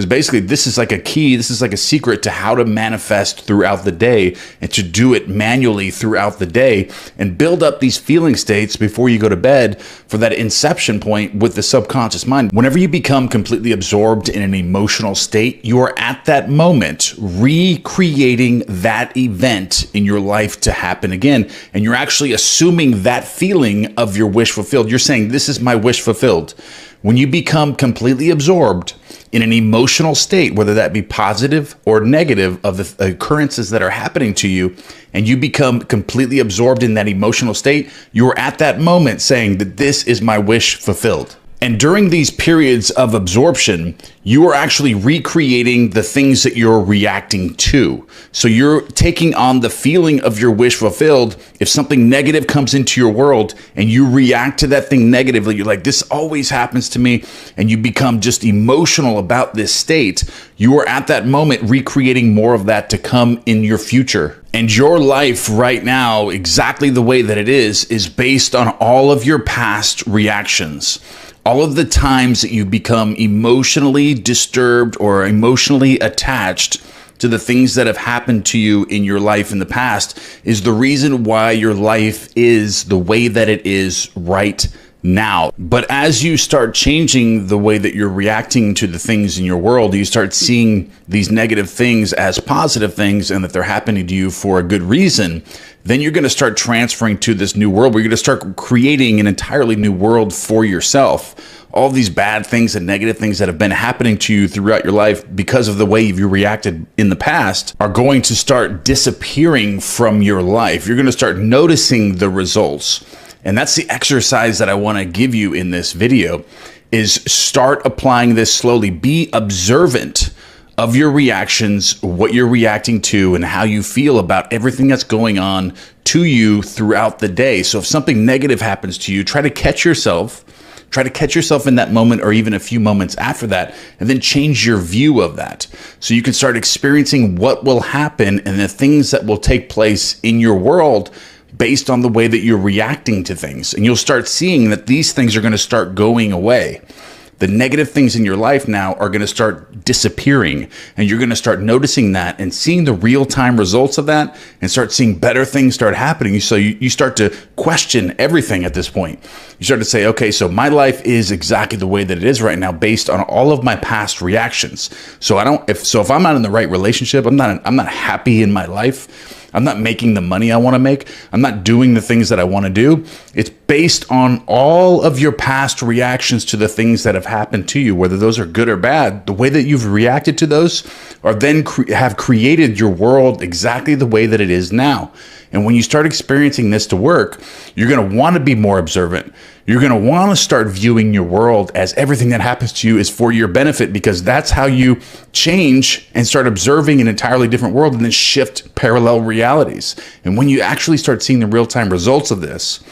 Because basically this is like a key, this is like a secret to how to manifest throughout the day and to do it manually throughout the day and build up these feeling states before you go to bed for that inception point with the subconscious mind. Whenever you become completely absorbed in an emotional state, you are at that moment recreating that event in your life to happen again. And you're actually assuming that feeling of your wish fulfilled. You're saying, this is my wish fulfilled. When you become completely absorbed in an emotional state, whether that be positive or negative of the occurrences that are happening to you, and you become completely absorbed in that emotional state, you're at that moment saying that this is my wish fulfilled. And during these periods of absorption, you are actually recreating the things that you're reacting to. So you're taking on the feeling of your wish fulfilled. If something negative comes into your world and you react to that thing negatively, you're like, this always happens to me, and you become just emotional about this state, you are at that moment recreating more of that to come in your future. And your life right now, exactly the way that it is based on all of your past reactions. All of the times that you become emotionally disturbed or emotionally attached to the things that have happened to you in your life in the past is the reason why your life is the way that it is right now. But as you start changing the way that you're reacting to the things in your world, you start seeing these negative things as positive things and that they're happening to you for a good reason, then you're going to start transferring to this new world where you're going to start creating an entirely new world for yourself. All these bad things and negative things that have been happening to you throughout your life because of the way you reacted in the past are going to start disappearing from your life. You're going to start noticing the results. And that's the exercise that I want to give you in this video, is start applying this slowly. Be observant of your reactions, what you're reacting to, and how you feel about everything that's going on to you throughout the day. So if something negative happens to you, try to catch yourself in that moment or even a few moments after that, and then change your view of that. So you can start experiencing what will happen and the things that will take place in your world based on the way that you're reacting to things. And you'll start seeing that these things are going to start going away. The negative things in your life now are going to start disappearing, and you're going to start noticing that and seeing the real-time results of that and start seeing better things start happening. So you start to question everything at this point. You start to say, okay, so my life is exactly the way that it is right now based on all of my past reactions. So if I'm not in the right relationship, I'm not happy in my life, I'm not making the money I want to make, I'm not doing the things that I want to do, it's based on all of your past reactions to the things that have happened to you, whether those are good or bad. The way that you've reacted to those are then have created your world exactly the way that it is now. And when you start experiencing this to work, you're going to want to be more observant. You're going to want to start viewing your world as everything that happens to you is for your benefit, because that's how you change and start observing an entirely different world and then shift parallel realities. And when you actually start seeing the real-time results of this,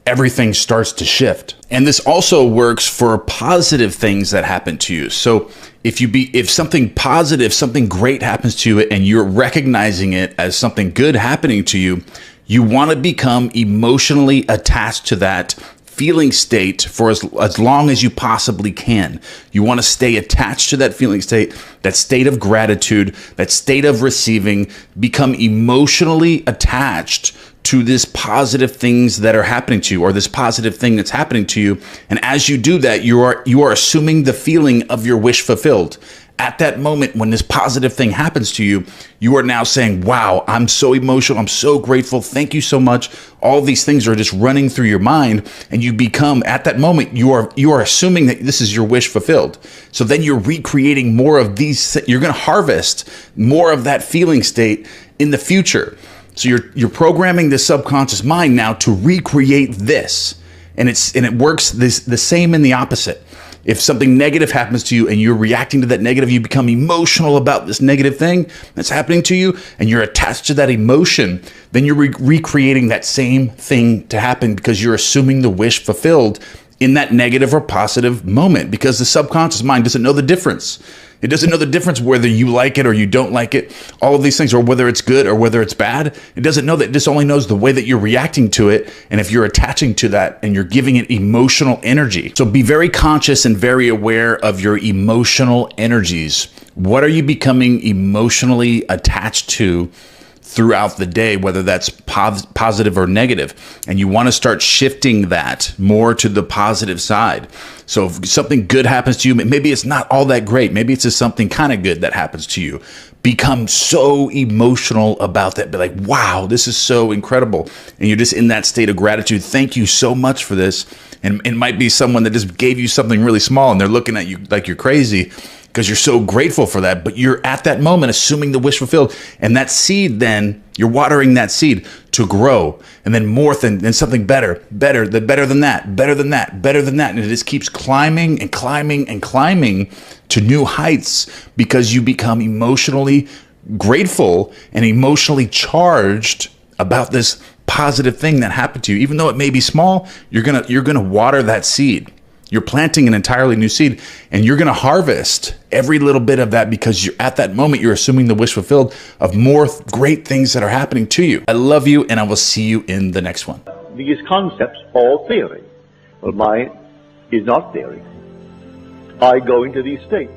everything starts to shift. And this also works for positive things that happen to you. So if something positive, something great happens to you and you're recognizing it as something good happening to you, you want to become emotionally attached to that feeling state for as long as you possibly can. You want to stay attached to that feeling state, that state of gratitude, that state of receiving, become emotionally attached to this positive things that are happening to you, or this positive thing that's happening to you. And as you do that, you are assuming the feeling of your wish fulfilled. At that moment, when this positive thing happens to you, you are now saying, wow, I'm so emotional. I'm so grateful. Thank you so much. All these things are just running through your mind, and you become, at that moment, you are assuming that this is your wish fulfilled. So then you're recreating more of these. You're going to harvest more of that feeling state in the future. So you're programming the subconscious mind now to recreate this, and it works the same in the opposite. If something negative happens to you and you're reacting to that negative, you become emotional about this negative thing that's happening to you, and you're attached to that emotion, then you're recreating that same thing to happen because you're assuming the wish fulfilled in that negative or positive moment, because the subconscious mind doesn't know the difference. It doesn't know the difference whether you like it or you don't like it, all of these things, or whether it's good or whether it's bad. It doesn't know that. It just only knows the way that you're reacting to it, and if you're attaching to that and you're giving it emotional energy. So be very conscious and very aware of your emotional energies. What are you becoming emotionally attached to throughout the day, whether that's positive or negative? And you want to start shifting that more to the positive side. So if something good happens to you, maybe it's not all that great. Maybe it's just something kind of good that happens to you. Become so emotional about that. Be like, wow, this is so incredible. And you're just in that state of gratitude. Thank you so much for this. And it might be someone that just gave you something really small and they're looking at you like you're crazy, because you're so grateful for that. But you're at that moment assuming the wish fulfilled. And that seed, then you're watering that seed to grow, and then more than something better than that. And it just keeps climbing and climbing and climbing to new heights, because you become emotionally grateful and emotionally charged about this positive thing that happened to you. Even though it may be small, you're gonna water that seed. You're planting an entirely new seed, and you're going to harvest every little bit of that, because you're at that moment, you're assuming the wish fulfilled of more great things that are happening to you. I love you, and I will see you in the next one. These concepts are theory. Well, mine is not theory. I go into these states.